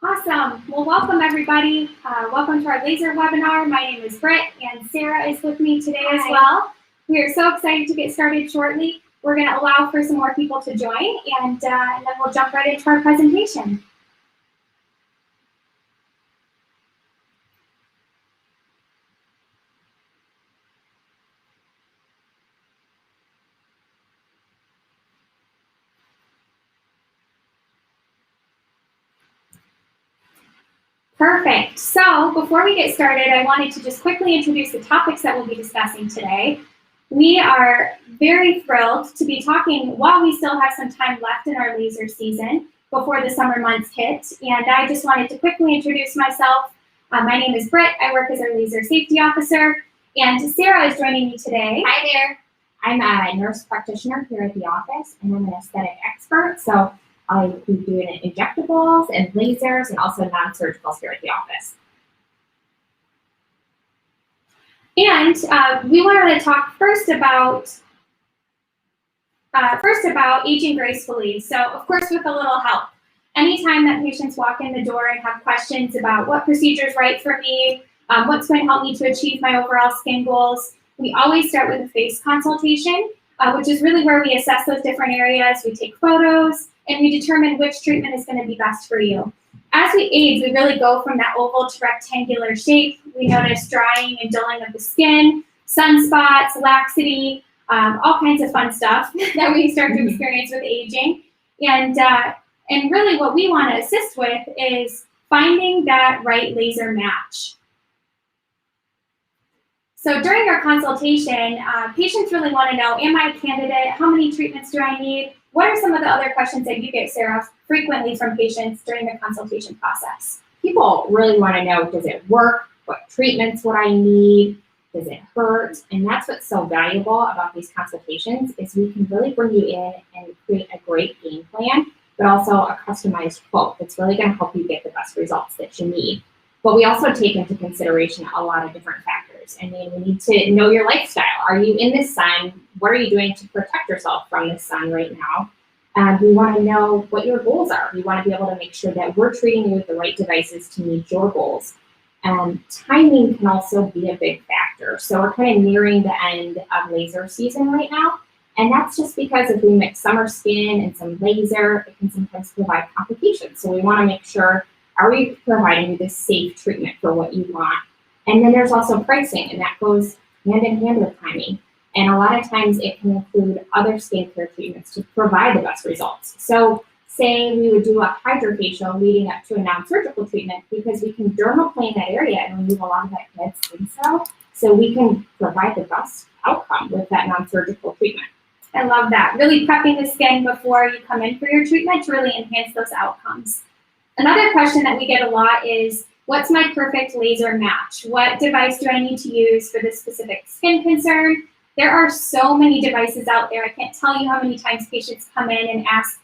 Awesome. Well, welcome everybody. Welcome to our laser webinar. My name is Britt and Sarah is with me today as well. We are so excited to get started shortly. We're going to allow for some more people to join and then we'll jump right into our presentation. Perfect. So before we get started, I wanted to just quickly introduce the topics that we'll be discussing today. We are very thrilled to be talking while we still have some time left in our laser season before the summer months hit. And I just wanted to quickly introduce myself. My name is Britt. I work as our laser safety officer. And Sarah is joining me today. Hi there. I'm a nurse practitioner here at the office, and I'm an aesthetic expert. So I'll be doing injectables and lasers and also non-surgicals here at the office. And we wanted to talk first about aging gracefully. So of course, with a little help. Anytime that patients walk in the door and have questions about what procedure is right for me, what's going to help me to achieve my overall skin goals, we always start with a face consultation, which is really where we assess those different areas. We take photos and we determine which treatment is going to be best for you. As we age, we really go from that oval to rectangular shape. We notice drying and dulling of the skin, sunspots, laxity, all kinds of fun stuff that we start to experience with aging. And really what we want to assist with is finding that right laser match. So during our consultation, patients really want to know, am I a candidate? How many treatments do I need? What are some of the other questions that you get, Sarah, frequently from patients during the consultation process? People really want to know, does it work? What treatments would I need? Does it hurt? And that's what's so valuable about these consultations is we can really bring you in and create a great game plan, but also a customized quote that's really going to help you get the best results that you need. But we also take into consideration a lot of different factors. I mean, we need to know your lifestyle. Are you in the sun? What are you doing to protect yourself from the sun right now? We want to know what your goals are. We want to be able to make sure that we're treating you with the right devices to meet your goals. Timing can also be a big factor. So we're kind of nearing the end of laser season right now. And that's just because if we mix summer skin and some laser, it can sometimes provide complications. So we want to make sure, are we providing you this safe treatment for what you want? And then there's also pricing, and that goes hand in hand with timing. And a lot of times it can include other skincare treatments to provide the best results. So say we would do a Hydra facial leading up to a non-surgical treatment because we can dermaplane that area and remove a lot of that dead skin cell. So we can provide the best outcome with that non-surgical treatment. I love that. Really prepping the skin before you come in for your treatment to really enhance those outcomes. Another question that we get a lot is, what's my perfect laser match? What device do I need to use for this specific skin concern? There are so many devices out there. I can't tell you how many times patients come in and ask,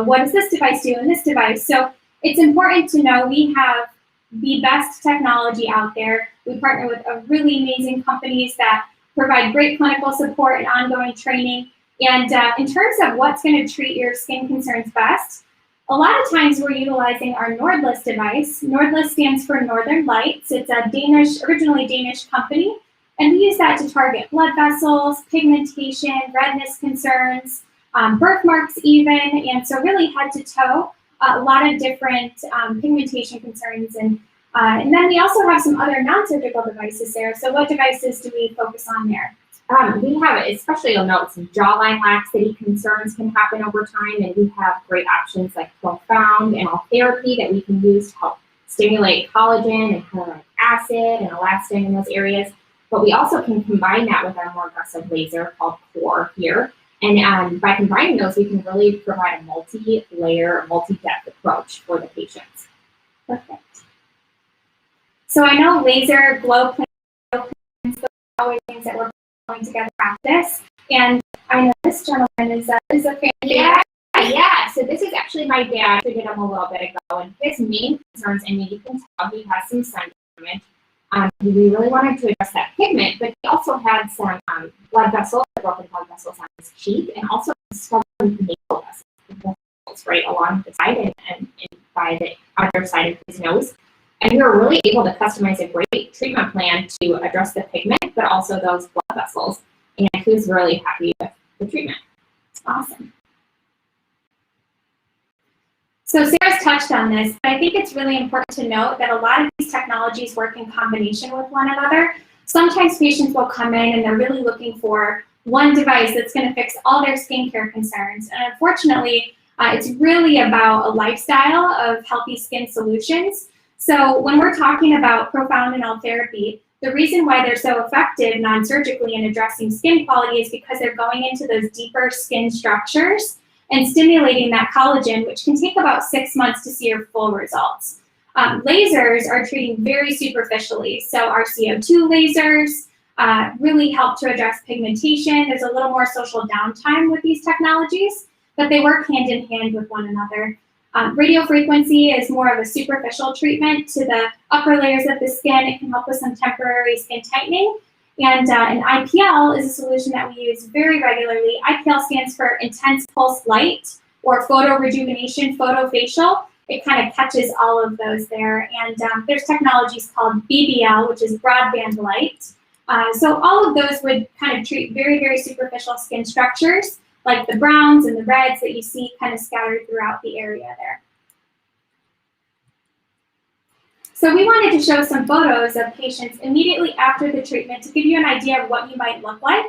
what does this device do and this device? So it's important to know we have the best technology out there. We partner with really amazing companies that provide great clinical support and ongoing training. And in terms of what's going to treat your skin concerns best, a lot of times we're utilizing our Nordlys device. Nordlys stands for Northern Lights. It's a originally Danish company. And we use that to target blood vessels, pigmentation, redness concerns, birthmarks even. And so really head to toe, a lot of different pigmentation concerns. And then we also have some other non-surgical devices, Sarah. So what devices do we focus on there? We have, especially you'll note, some jawline laxity concerns can happen over time, and we have great options like Profound and All Therapy that we can use to help stimulate collagen and hyaluronic acid and elastin in those areas. But we also can combine that with our more aggressive laser called Core here. And by combining those, we can really provide a multi-layer, multi-depth approach for the patients. Perfect. So I know laser, glow planes, those are always things that we're going together practice. And I know this gentleman is a fan. Yeah. So this is actually my dad. I treated him a little bit ago, and his main concerns, I mean, you can tell he has some sun damage. We really wanted to address that pigment, but he also had some blood vessels, broken blood vessels on his cheek, and also stubborn nasal vessels right along the side and by the other side of his nose. And we were really able to customize a great treatment plan to address the pigment, but also those blood vessels. And he was really happy with the treatment. Awesome. So Sarah's touched on this, but I think it's really important to note that a lot of these technologies work in combination with one another. Sometimes patients will come in and they're really looking for one device that's going to fix all their skincare concerns. And unfortunately, it's really about a lifestyle of healthy skin solutions. So when we're talking about profound and all therapy, the reason why they're so effective non-surgically in addressing skin quality is because they're going into those deeper skin structures and stimulating that collagen, which can take about 6 months to see your full results. Lasers are treating very superficially. So our CO2 lasers really help to address pigmentation. There's a little more social downtime with these technologies, but they work hand in hand with one another. Radiofrequency is more of a superficial treatment to the upper layers of the skin. It can help with some temporary skin tightening. And an IPL is a solution that we use very regularly. IPL stands for Intense Pulse Light, or Photo Rejuvenation, Photofacial. It kind of catches all of those there. And there's technologies called BBL, which is Broadband Light. So all of those would kind of treat very, very superficial skin structures, like the browns and the reds that you see kind of scattered throughout the area there. So we wanted to show some photos of patients immediately after the treatment to give you an idea of what you might look like.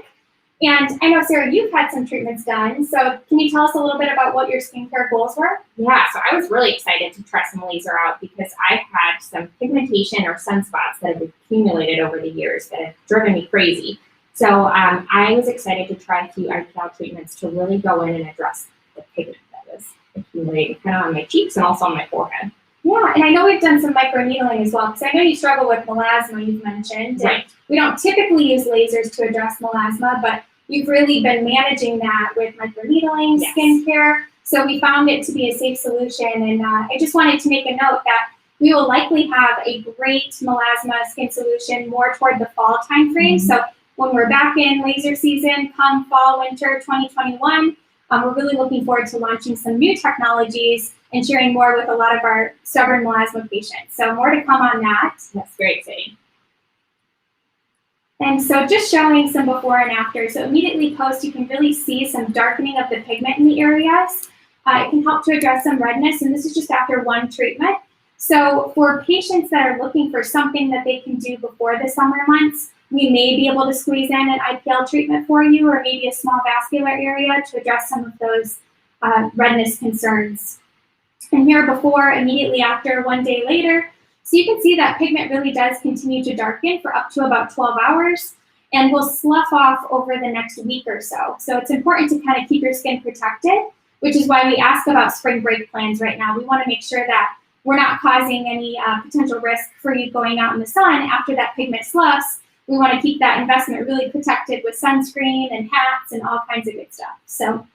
And I know, Sarah, you've had some treatments done. So can you tell us a little bit about what your skincare goals were? Yeah, so I was really excited to try some laser out because I've had some pigmentation or sunspots that have accumulated over the years that have driven me crazy. So I was excited to try a few IPL treatments to really go in and address the pigment that was accumulating kind of on my cheeks and also on my forehead. Yeah, and I know we've done some microneedling as well, because I know you struggle with melasma, you've mentioned. Right. We don't typically use lasers to address melasma, but you've really been managing that with microneedling, Yes. skincare. So we found it to be a safe solution. And I just wanted to make a note that we will likely have a great melasma skin solution more toward the fall timeframe. Mm-hmm. So when we're back in laser season, come fall, winter 2021, we're really looking forward to launching some new technologies and sharing more with a lot of our stubborn melasma patients. So more to come on that. That's very exciting. And so just showing some before and after. So immediately post, you can really see some darkening of the pigment in the areas. It can help to address some redness, and this is just after one treatment. So for patients that are looking for something that they can do before the summer months, we may be able to squeeze in an IPL treatment for you, or maybe a small vascular area to address some of those redness concerns. And here before, immediately after, 1 day later. So you can see that pigment really does continue to darken for up to about 12 hours and will slough off over the next week or so. So it's important to kind of keep your skin protected, which is why we ask about spring break plans right now. We want to make sure that we're not causing any potential risk for you going out in the sun after that pigment sloughs. We want to keep that investment really protected with sunscreen and hats and all kinds of good stuff. So,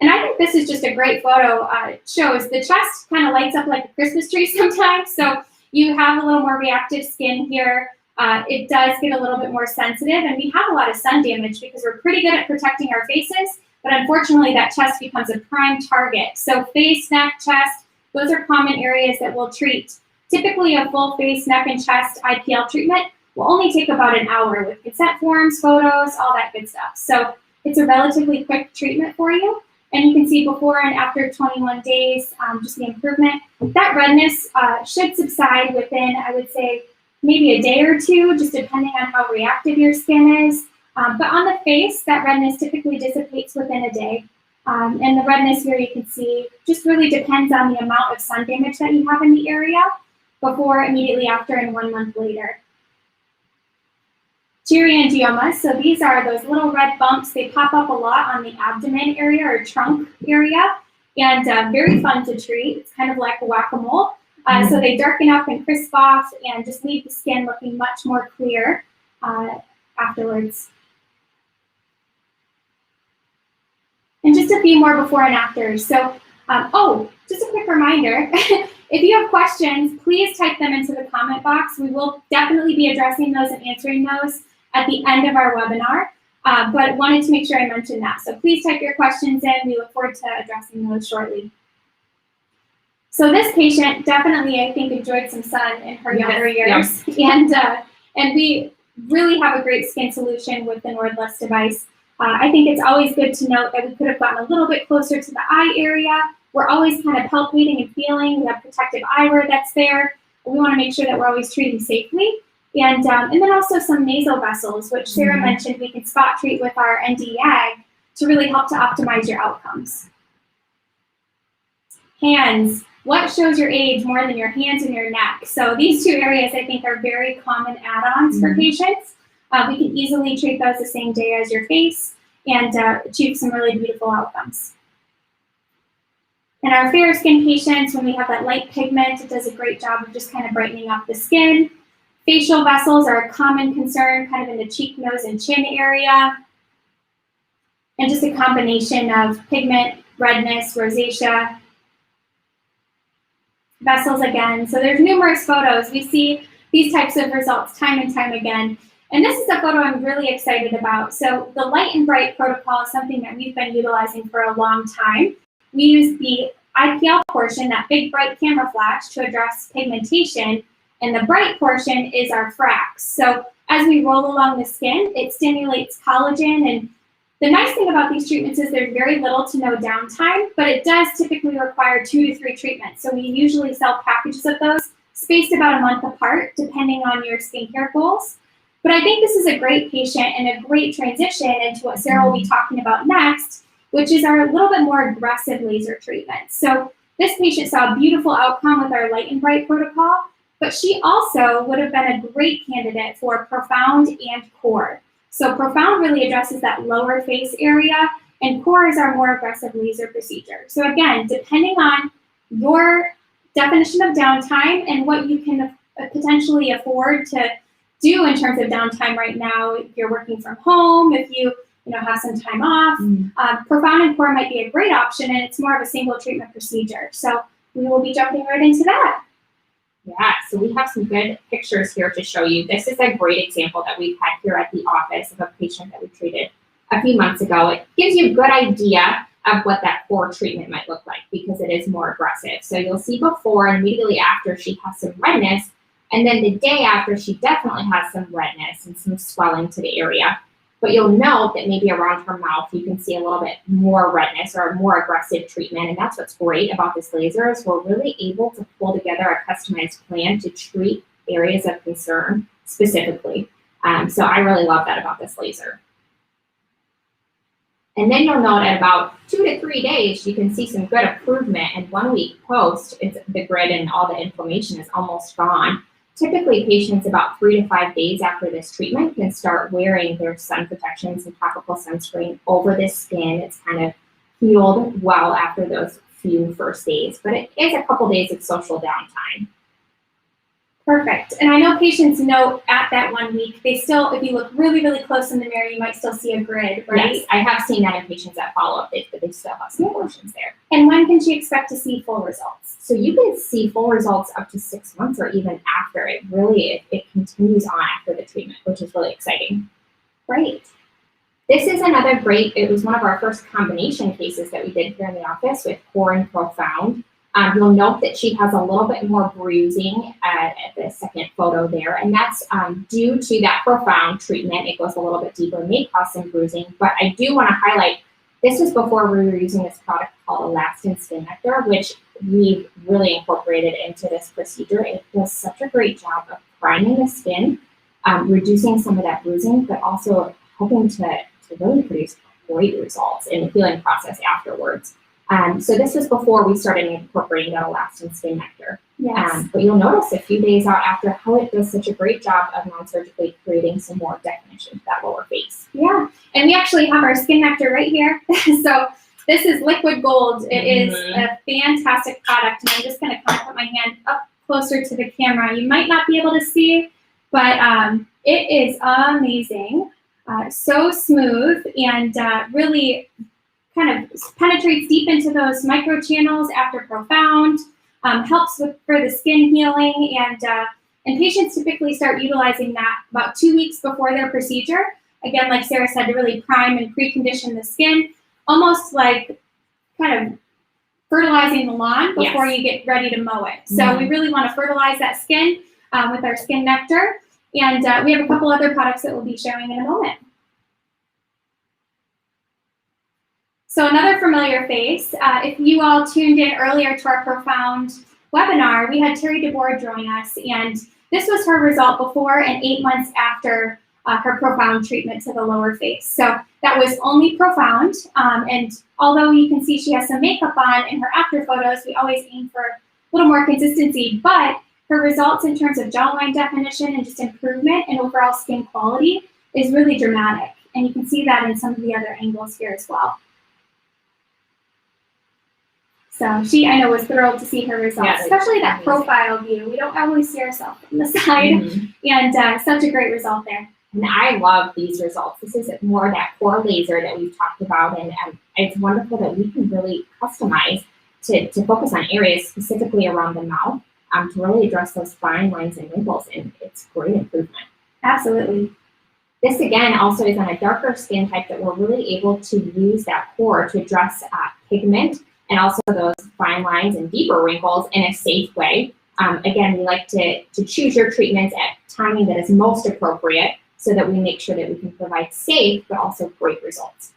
and I think this is just a great photo. It shows the chest kind of lights up like a Christmas tree sometimes. So you have a little more reactive skin here. It does get a little bit more sensitive, and we have a lot of sun damage because we're pretty good at protecting our faces, but unfortunately that chest becomes a prime target. So face, neck, chest, those are common areas that we'll treat. Typically a full face, neck, and chest IPL treatment will only take about an hour with consent forms, photos, all that good stuff. So it's a relatively quick treatment for you. And you can see before and after 21 days, just the improvement. That redness should subside within, I would say, maybe a day or two, just depending on how reactive your skin is. But on the face, that redness typically dissipates within a day. And the redness here, you can see, just really depends on the amount of sun damage that you have in the area before, immediately after, and 1 month later. Geroangiomas, so these are those little red bumps. They pop up a lot on the abdomen area or trunk area, and very fun to treat. It's kind of like a whack-a-mole. So they darken up and crisp off and just leave the skin looking much more clear afterwards. And just a few more before and after. So, just a quick reminder, if you have questions, please type them into the comment box. We will definitely be addressing those and answering those at the end of our webinar, but wanted to make sure I mentioned that. So please type your questions in. We look forward to addressing those shortly. So this patient definitely, I think, enjoyed some sun in her younger years. And we really have a great skin solution with the Nordless device. I think it's always good to note that we could have gotten a little bit closer to the eye area. We're always kind of palpating and feeling. We have protective eyewear that's there. We want to make sure that we're always treating safely. And then also some nasal vessels, which Sarah mentioned we can spot treat with our ND-YAG to really help to optimize your outcomes. Hands. What shows your age more than your hands and your neck? So these two areas, I think, are very common add-ons for patients. We can easily treat those the same day as your face and achieve some really beautiful outcomes. In our fair skin patients, when we have that light pigment, it does a great job of just kind of brightening up the skin. Facial vessels are a common concern, kind of in the cheek, nose, and chin area. And just a combination of pigment, redness, rosacea. Vessels again. So there's numerous photos. We see these types of results time and time again. And this is a photo I'm really excited about. So the light and bright protocol is something that we've been utilizing for a long time. We use the IPL portion, that big bright camera flash, to address pigmentation, and the bright portion is our frax. So as we roll along the skin, it stimulates collagen, and the nice thing about these treatments is there's very little to no downtime, but it does typically require 2 to 3 treatments. So we usually sell packages of those spaced about a month apart, depending on your skincare goals. But I think this is a great patient and a great transition into what Sarah will be talking about next, which is our little bit more aggressive laser treatment. So this patient saw a beautiful outcome with our light and bright protocol, but she also would have been a great candidate for profound and core. So profound really addresses that lower face area, and core is our more aggressive laser procedure. So again, depending on your definition of downtime and what you can potentially afford to do in terms of downtime right now, if you're working from home, if you have some time off, profound and core might be a great option, and it's more of a single treatment procedure. So we will be jumping right into that. Yeah, so we have some good pictures here to show you. This is a great example that we've had here at the office of a patient that we treated a few months ago. It gives you a good idea of what that core treatment might look like because it is more aggressive. So you'll see before and immediately after she has some redness, and then the day after she definitely has some redness and some swelling to the area. But you'll note that maybe around her mouth, you can see a little bit more redness or a more aggressive treatment. And that's what's great about this laser is we're really able to pull together a customized plan to treat areas of concern specifically. So I really love that about this laser. And then you'll note at about 2 to 3 days, you can see some good improvement. And 1 week post, the grid and all the inflammation is almost gone. Typically, patients about 3 to 5 days after this treatment can start wearing their sun protections and topical sunscreen over this skin. It's kind of healed well after those few first days, but it is a couple days of social downtime. Perfect. And I know patients note at that 1 week, they still, if you look really, really close in the mirror, you might still see a grid, right? Yes, I have seen that in patients at follow-up days, but they still have some portions there. And when can she expect to see full results? So you can see full results up to 6 months or even after. It really, it continues on after the treatment, which is really exciting. Great. This is another great, it was one of our first combination cases that we did here in the office with core and profound. You'll note that she has a little bit more bruising at the second photo there, and that's due to that profound treatment. It goes a little bit deeper, may cause some bruising, but I do want to highlight, this was before we were using this product called Elastin Skin Nectar, which we've really incorporated into this procedure. It does such a great job of priming the skin, reducing some of that bruising, but also helping to really produce great results in the healing process afterwards. So this was before we started incorporating that Elastin Skin Nectar. Yes. But you'll notice a few days out after how it does such a great job of non-surgically creating some more definition to that lower face. Yeah, and we actually have our Skin Nectar right here. So this is liquid gold. It is a fantastic product, and I'm just going to kind of put my hand up closer to the camera. You might not be able to see, but it is amazing. So smooth and really kind of penetrates deep into those micro channels after profound, helps for the skin healing, and patients typically start utilizing that about 2 weeks before their procedure. Again, like Sarah said, to really prime and precondition the skin, almost like kind of fertilizing the lawn before you get ready to mow it. So we really want to fertilize that skin with our skin nectar. And we have a couple other products that we'll be showing in a moment. So another familiar face, if you all tuned in earlier to our Profound webinar, we had Terry DeBoer join us, and this was her result before and 8 months after her Profound treatment to the lower face. So that was only Profound, and although you can see she has some makeup on in her after photos, we always aim for a little more consistency, but her results in terms of jawline definition and just improvement in overall skin quality is really dramatic, and you can see that in some of the other angles here as well. So she, I know, was thrilled to see her results, especially that profile view. We don't always see ourselves from the side, and such a great result there. And I love these results. This is more that core laser that we've talked about, and it's wonderful that we can really customize to focus on areas specifically around the mouth to really address those fine lines and wrinkles, and it's great improvement. Absolutely. This, again, also is on a darker skin type that we're really able to use that core to address pigment and also those fine lines and deeper wrinkles in a safe way. Again, we like to choose your treatments at timing that is most appropriate so that we make sure that we can provide safe but also great results.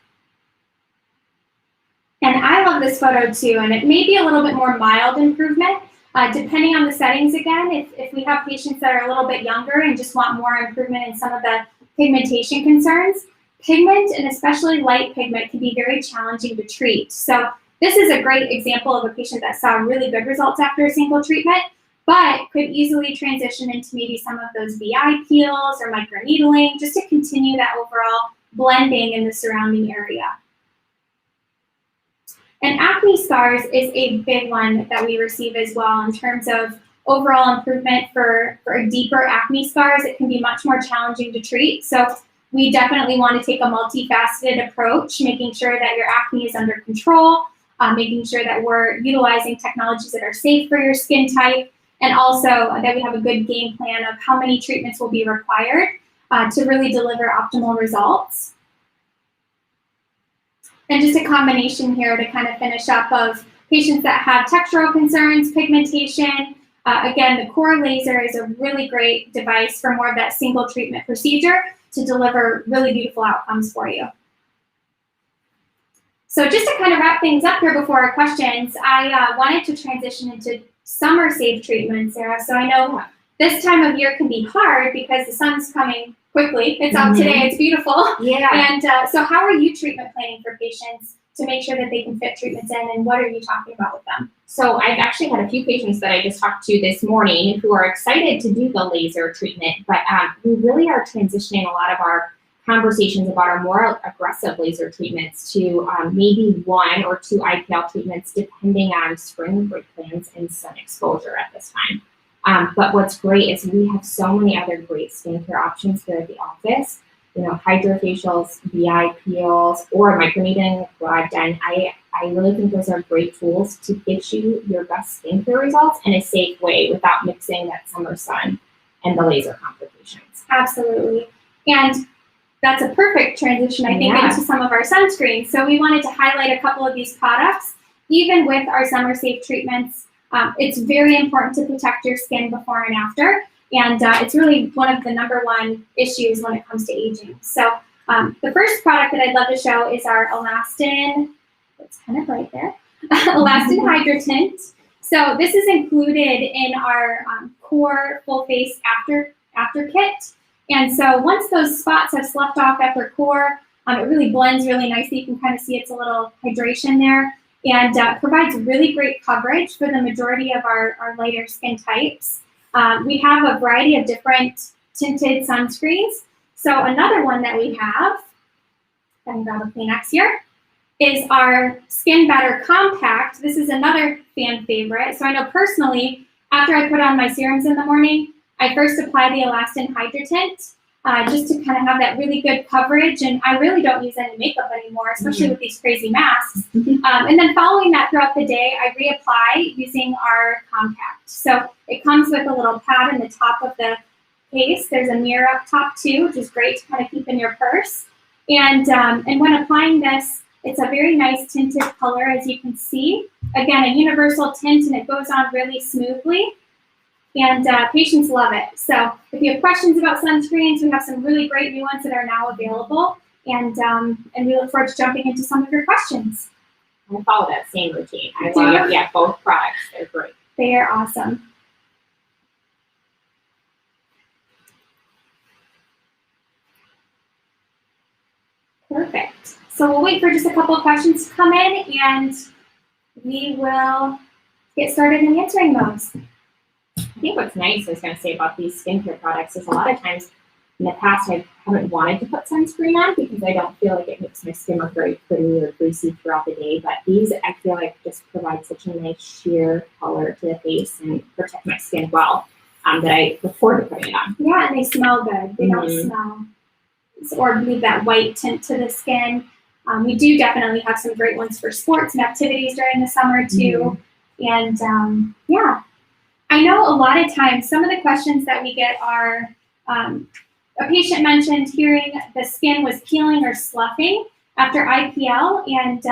And I love this photo too, and it may be a little bit more mild improvement, depending on the settings again. If we have patients that are a little bit younger and just want more improvement in some of the pigmentation concerns, pigment and especially light pigment can be very challenging to treat. So this is a great example of a patient that saw really good results after a single treatment, but could easily transition into maybe some of those VI peels or microneedling just to continue that overall blending in the surrounding area. And acne scars is a big one that we receive as well in terms of overall improvement for deeper acne scars. It can be much more challenging to treat. So we definitely want to take a multifaceted approach, making sure that your acne is under control, making sure that we're utilizing technologies that are safe for your skin type, and also that we have a good game plan of how many treatments will be required to really deliver optimal results. And just a combination here to kind of finish up of patients that have textural concerns, pigmentation. Again, the core laser is a really great device for more of that single treatment procedure to deliver really beautiful outcomes for you. So just to kind of wrap things up here before our questions, I wanted to transition into summer safe treatments, Sarah. So I know this time of year can be hard because the sun's coming quickly. It's out today, it's beautiful. Yeah. And so how are you treatment planning for patients to make sure that they can fit treatments in, and what are you talking about with them? So I've actually had a few patients that I just talked to this morning who are excited to do the laser treatment, but we really are transitioning a lot of our conversations about our more aggressive laser treatments to maybe 1 or 2 IPL treatments depending on spring break plans and sun exposure at this time. But what's great is we have so many other great skincare options here at the office. You know, Hydra facials, VI peels, or microneedling, what I've done. I really think those are great tools to get you your best skincare results in a safe way without mixing that summer sun and the laser complications. Absolutely. And that's a perfect transition, I think, into some of our sunscreens. So we wanted to highlight a couple of these products. Even with our summer safe treatments, it's very important to protect your skin before and after. And it's really one of the #1 issues when it comes to aging. So the first product that I'd love to show is our Elastin, it's kind of right there, Elastin Hydra Tint. So this is included in our core full face after kit. And so once those spots have sloughed off after core, it really blends really nicely. You can kind of see it's a little hydration there, and provides really great coverage for the majority of our lighter skin types. We have a variety of different tinted sunscreens. So another one that we have, I'm grab a Kleenex here, is our Skin Better Compact. This is another fan favorite. So I know personally, after I put on my serums in the morning, I first apply the Elastin Hydra Tint just to kind of have that really good coverage. And I really don't use any makeup anymore, especially with these crazy masks. And then following that throughout the day, I reapply using our compact. So it comes with a little pad in the top of the case. There's a mirror up top too, which is great to kind of keep in your purse. And when applying this, it's a very nice tinted color, as you can see. again, a universal tint, and it goes on really smoothly. And patients love it. So if you have questions about sunscreens, we have some really great new ones that are now available. And we look forward to jumping into some of your questions. I follow that same routine. I love, yeah, both products. They're great. They are awesome. Perfect. So we'll wait for just a couple of questions to come in, and we will get started in answering those. I think what's nice, I was going to say about these skincare products, is a lot of times in the past I haven't wanted to put sunscreen on because I don't feel like it makes my skin look very pretty or greasy throughout the day. But these, I feel like, just provide such a nice sheer color to the face and protect my skin well that I look forward to putting it on. Yeah, and they smell good. They don't smell or leave that white tint to the skin. We do definitely have some great ones for sports and activities during the summer too. And yeah, I know a lot of times some of the questions that we get are, a patient mentioned hearing the skin was peeling or sloughing after IPL and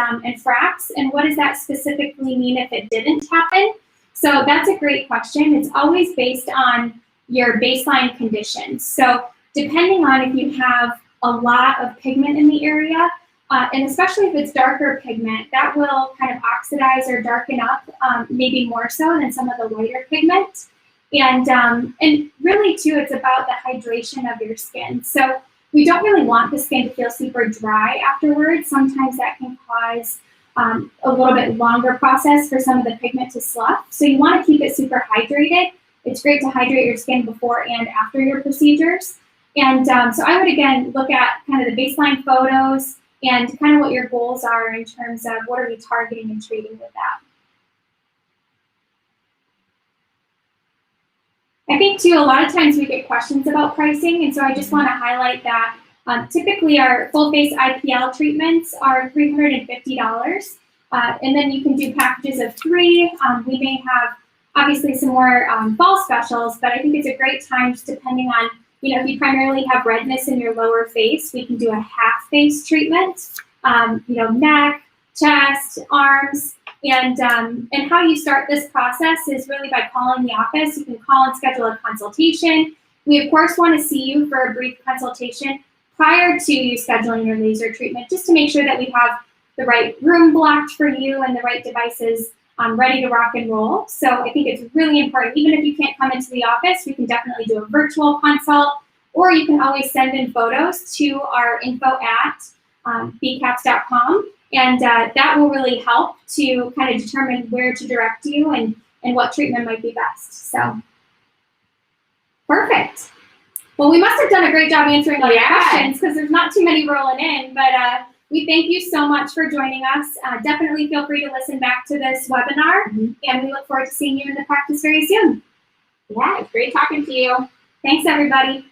fracs, and what does that specifically mean if it didn't happen? So that's a great question. It's always based on your baseline conditions. So depending on if you have a lot of pigment in the area, and especially if it's darker pigment, that will kind of oxidize or darken up, maybe more so than some of the lighter pigment. And really too, it's about the hydration of your skin. So we don't really want the skin to feel super dry afterwards. Sometimes that can cause a little bit longer process for some of the pigment to slough. So you want to keep it super hydrated. It's great to hydrate your skin before and after your procedures. And so I would, again, look at kind of the baseline photos and kind of what your goals are in terms of what are we targeting and treating with that. I think too, a lot of times we get questions about pricing, and so I just want to highlight that typically our full face IPL treatments are $350, and then you can do packages of 3. We may have obviously some more fall specials, but I think it's a great time just depending on, you know, if you primarily have redness in your lower face, we can do a half face treatment, you know, neck, chest, arms. And how you start this process is really by calling the office. You can call and schedule a consultation. We, of course, want to see you for a brief consultation prior to you scheduling your laser treatment, just to make sure that we have the right room blocked for you and the right devices ready to rock and roll. So I think it's really important. Even if you can't come into the office, we can definitely do a virtual consult, or you can always send in photos to our info@bcaps.com. And that will really help to kind of determine where to direct you and what treatment might be best. So, perfect. Well, we must have done a great job answering all your questions because there's not too many rolling in. But we thank you so much for joining us. Definitely feel free to listen back to this webinar. And we look forward to seeing you in the practice very soon. Yeah, it's great talking to you. Thanks, everybody.